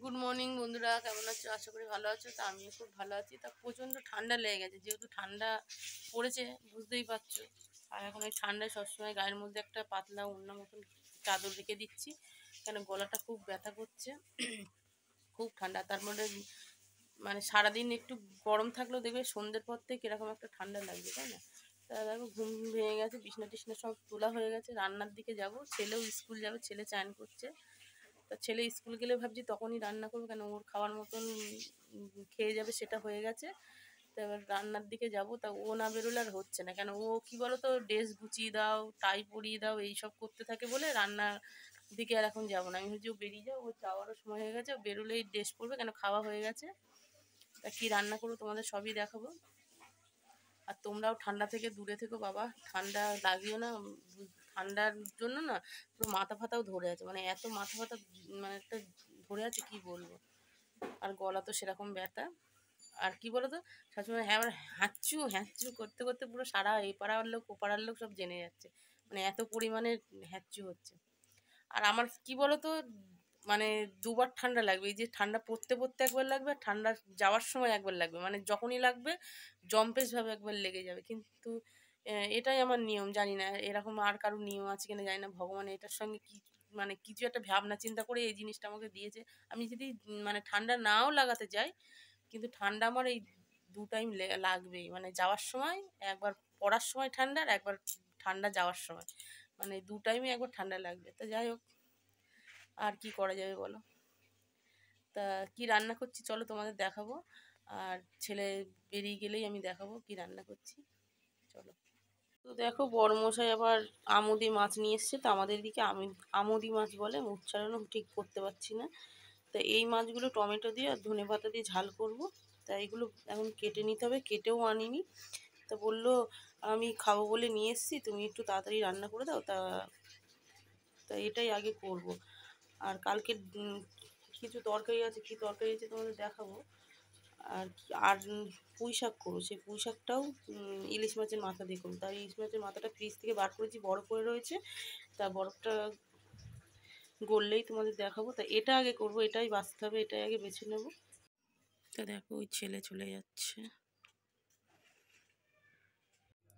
Good morning বন্ধুরা, কেমন আছো? আশা করি ভালো আছো। তা আমিও খুব ভালো আছি। তা প্রচণ্ড ঠান্ডা লেগে গেছে, যেহেতু ঠান্ডা পড়েছে বুঝতেই পারছো। আর এখন ওই ঠান্ডায় সবসময় গায়ের মধ্যে একটা পাতলা অন্য মতন চাদর রেখে দিচ্ছি, কেন গলাটা খুব ব্যথা করছে। খুব ঠান্ডা, তার মধ্যে মানে সারাদিন একটু গরম থাকলেও দেখবে সন্ধ্যের পর থেকে এরকম একটা ঠান্ডা লাগবে, তাই না? তা দেখো ঘুম ভেঙে গেছে, বিছনা টিছনা সব তোলা হয়ে গেছে, রান্নার দিকে যাব। ছেলেও স্কুল যাবে, ছেলে চান করছে। তা ছেলে স্কুল গেলে ভাবছি তখনই রান্না করবো, কেন ওর খাওয়ার মতন খেয়ে যাবে, সেটা হয়ে গেছে। তো এবার রান্নার দিকে যাব, তা ও না বেরোলে আর হচ্ছে না। কেন ও কী বলো তো, ড্রেস গুছিয়ে দাও, টাই পরিয়ে দাও, এইসব করতে থাকে বলে রান্নার দিকে আর এখন যাবো না। আমি ভাবছি ও বেরিয়ে যাও, ও যাওয়ারও সময় হয়ে গেছে, ও বেরোলেই ড্রেস পরবে, কেন খাওয়া হয়ে গেছে। তা কী রান্না করবো তোমাদের সবই দেখাবো। আর তোমরাও ঠান্ডা থেকে দূরে থেকো বাবা, ঠান্ডা লাগিও না। ঠান্ডার জন্য না পুরো মাথা ফাতাও ধরে আছে, মানে এত মাথা ফাতা মানে একটা ধরে আছে কি বলবো। আর গলা তো সেরকম ব্যথা। আর কি বলো তো, সবসময় হ্যাঁ আবার হ্যাঁচু হ্যাঁচু করতে করতে পুরো সারা এই পাড়ার লোক ও পাড়ার লোক সব জেনে যাচ্ছে, মানে এত পরিমাণে হ্যাঁচু হচ্ছে। আর আমার কি বলো তো, মানে দুবার ঠান্ডা লাগবে। এই যে ঠান্ডা পড়তে পড়তে একবার লাগবে, আর ঠান্ডা যাওয়ার সময় একবার লাগবে, মানে যখনই লাগবে জম্পেশ ভাবে একবার লেগে যাবে। কিন্তু এটাই আমার নিয়ম, জানি না এরকম আর কারোর নিয়ম আছে কিনা জানি না। ভগবান এটার সঙ্গে কি মানে কিছু একটা ভাবনা চিন্তা করে এই জিনিসটা আমাকে দিয়েছে। আমি যদি মানে ঠান্ডা নাও লাগাতে যাই, কিন্তু ঠান্ডা আমার এই দু টাইম লাগবেই, মানে যাওয়ার সময় একবার, পড়ার সময় ঠান্ডা, আর একবার ঠান্ডা যাওয়ার সময়, মানে দু টাইমে একবার ঠান্ডা লাগবে। তা যাই হোক, আর কি করা যাবে বলো। তা কি রান্না করছি চলো তোমাদের দেখাবো, আর ছেলে বেরিয়ে গেলেই আমি দেখাবো কি রান্না করছি। চলো। তো দেখো বড়মশাই আবার আমুদি মাছ নিয়ে এসছে। তো আমাদের দিকে আমুদি মাছ বলে, উচ্চারণও ঠিক করতে পারছি না। তা এই মাছগুলো টমেটো দিয়ে আর ধনেপাতা দিয়ে ঝাল করব। তা এইগুলো এখন কেটে নিতে হবে, কেটেও আনিনি। তা বললো আমি খাবো বলে নিয়ে এসছি, তুমি একটু তাড়াতাড়ি রান্না করে দাও। তা তা এটাই আগে করব। আর কালকে কিছু তরকারি আছে, কী তরকারি আছে তোমাদের দেখাবো। আর পুঁই শাক করবো, সেই পুঁই শাকটাও ইলিশ মাছের মাথা দিয়ে করবো। তাই ইলিশ মাছের মাথাটা ফ্রিজ থেকে বার করেছি, বরফ হয়ে রয়েছে। তা বরফটা গললেই তোমাদের দেখাবো। তা এটা আগে করবো, এটাই বাছতে হবে, এটাই আগে বেছে নেব। তা দেখো ওই ছেলে চলে যাচ্ছে।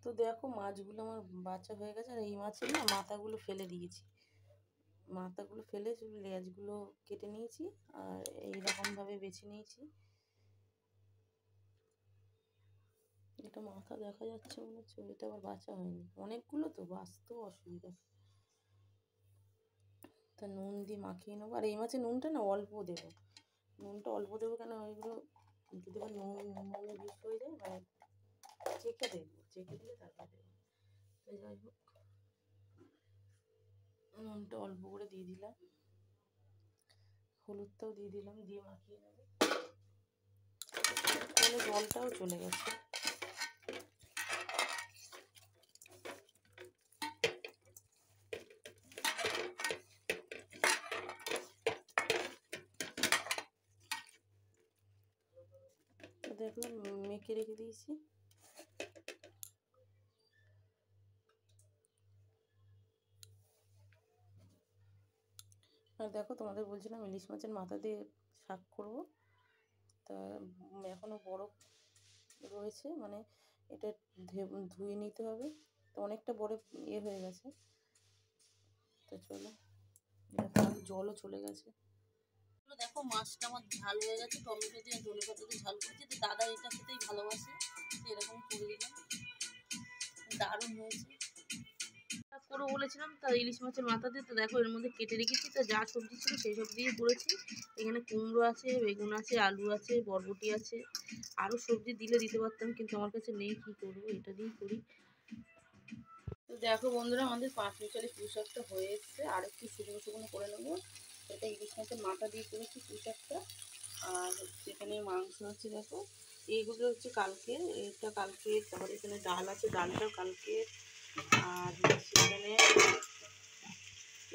তো দেখো মাছগুলো আমার বাছা হয়ে গেছে, আর এই মাছের না মাথাগুলো ফেলে দিয়েছি। মাথাগুলো ফেলে শুধু লেজগুলো কেটে নিয়েছি, আর এইরকমভাবে বেছে নিয়েছি। এটা মাথা দেখা যাচ্ছে মনে হচ্ছে, এটা আবার বাছা হয়নি, অনেকগুলো তো বাছতেও অসুবিধা। তা নুন দিয়ে মাখিয়ে নেবো। আর এই মাছে নুনটা না অল্প দেবো, নুনটা অল্প দেবো কেন ওইগুলো যদি আবার নুনে বেশি হয়ে যায়, মানে চেখে দেখবো, চেখে দিয়ে তারপর দেবো। তো যাই হোক, নুনটা অল্প করে দিয়ে দিলাম, হলুদটাও দিয়ে দিলাম, দিয়ে মাখিয়ে নেবো। তাহলে জলটাও চলে গেছে। তো দেখলাম মেখে রেখে দিয়েছি। আর দেখো তোমাদের বলছিলাম ইলিশ মাছের মাথা দিয়ে শাক করব। তা এখনও বরফ রয়েছে, মানে এটা ধুয়ে নিতে হবে। তো অনেকটা বরফ হয়ে গেছে। তো চলো, দেখো জলও চলে গেছে। দেখো মাছটা আমার ঝাল হয়ে গেছে, টমেটো দিয়ে ধনেপাতা দিয়ে ঝাল করছি। তো দাদা এটা খেতেই ভালোবাসে, এরকম করে দিলাম, দারুণ হয়েছে। করবো বলেছিলাম, তা ইলিশ মাছের মাথা দিয়ে তো দেখো এর মধ্যে কেটে রেখেছি। তো যা সবজি ছিল সেই সব দিয়ে করেছি। এখানে কুমড়ো আছে, বেগুন আছে, আলু আছে, বরবটি আছে, আরও সবজি দিলে দিতে পারতাম, কিন্তু আমার কাছে নেই, কী করবো, এটা দিয়েই করি। তো দেখো বন্ধুরা, আমাদের 5 মিশালি পুঁই শাকটা হয়ে এসছে, আর একটু শুকনো শুকনো করে নেবো। এটা ইলিশ মাছের মাথা দিয়ে করেছি পুঁই শাকটা। আর হচ্ছে এখানে মাংস আছে, দেখো এইগুলো হচ্ছে কালকে, এটা কালকে। তারপরে এখানে ডাল আছে, ডালটাও কালকে। আর সেখানে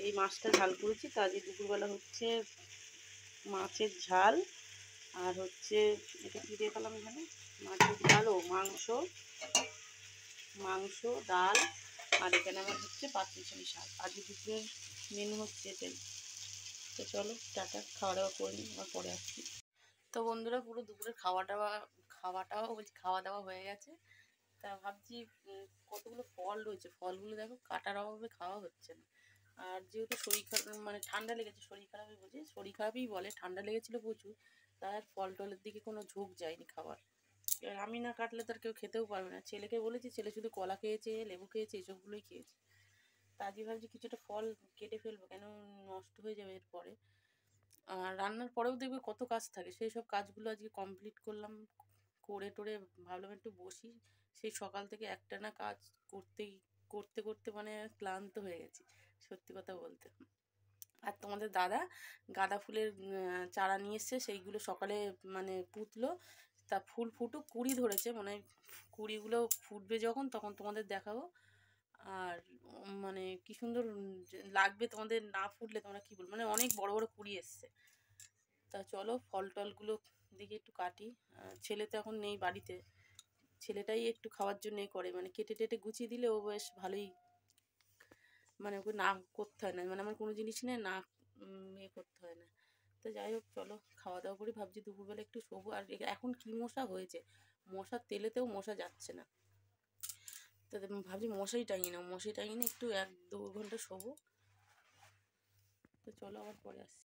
এই মাছটা ঝাল করেছি। তা আজকে দুপুরবেলা হচ্ছে মাছের ঝাল, আর হচ্ছে এটা কী দিয়ে পেলাম এখানে, মাছের ঝাল ও মাংস, মাংস ডাল। আর এখানে আমার হচ্ছে 5 মিশালি শাক। আজকে দুপুরের মেনু হচ্ছে এটাই। তো চলো টাটা, খাওয়া দাওয়া করে নিই, আবার পরে আসছি। তো বন্ধুরা পুরো দুপুরের খাওয়া দাওয়া হয়ে গেছে। তা ভাবছি কতগুলো ফল রয়েছে, ফলগুলো দেখো কাটার অভাবে খাওয়া হচ্ছে না। আর যেহেতু শরীর খারাপ, মানে ঠান্ডা লেগেছে, শরীর খারাপই বুঝি, শরীর খারাপই বলে, ঠান্ডা লেগেছিলো প্রচুর, তার ফল টলের দিকে কোনো ঝোঁক যায়নি খাবার। এবার আমি না কাটলে তার কেউ খেতেও পারবে না। ছেলেকে বলেছি, ছেলে শুধু কলা খেয়েছে, লেবু খেয়েছে, এসবগুলোই খেয়েছে। তা আজকে ভাবছি কিছুটা ফল কেটে ফেলবো, কেন নষ্ট হয়ে যাবে এরপরে। আর রান্নার পরেও দেখবে কত কাজ থাকে, সেই সব কাজগুলো আজকে কমপ্লিট করলাম, করে টোরে ভাবলাম একটু বসি। সেই সকাল থেকে একটানা কাজ করতে করতে মানে ক্লান্ত হয়ে গেছি, সত্যি কথা বলতে। আর তোমাদের দাদা গাঁদা ফুলের চারা নিয়ে এসছে, সেইগুলো সকালে মানে পুঁতলো। তা ফুল ফুটুক, কুঁড়ি ধরেছে, মানে কুঁড়িগুলো ফুটবে যখন, তখন তোমাদের দেখাবো। আর মানে কি সুন্দর লাগবে তোমাদের, না ফুটলে তোমরা কি বলবো, মানে অনেক বড় বড় কুঁড়ি এসছে। তা চলো ফল টলগুলো দিকে একটু কাটি। ছেলে তো এখন নেই বাড়িতে, ছেলেটাই একটু খাওয়ার জন্য করে, মানে কেটে টেটে গুছিয়ে দিলে ও বেশ ভালোই, মানে ওকে না করতে হয় না, মানে আমার কোনো জিনিস নিয়ে না করতে হয় না। তো যাই হোক চলো খাওয়া দাওয়া করি, ভাবছি দুপুরবেলা একটু শোবো। আর এখন কি মশা হয়েছে, মশার তেলেতেও মশা যাচ্ছে না। তো ভাবছি মশাই টাঙিয়ে না একটু 1-2 ঘন্টা শোবো। তো চলো আবার পরে আসছি।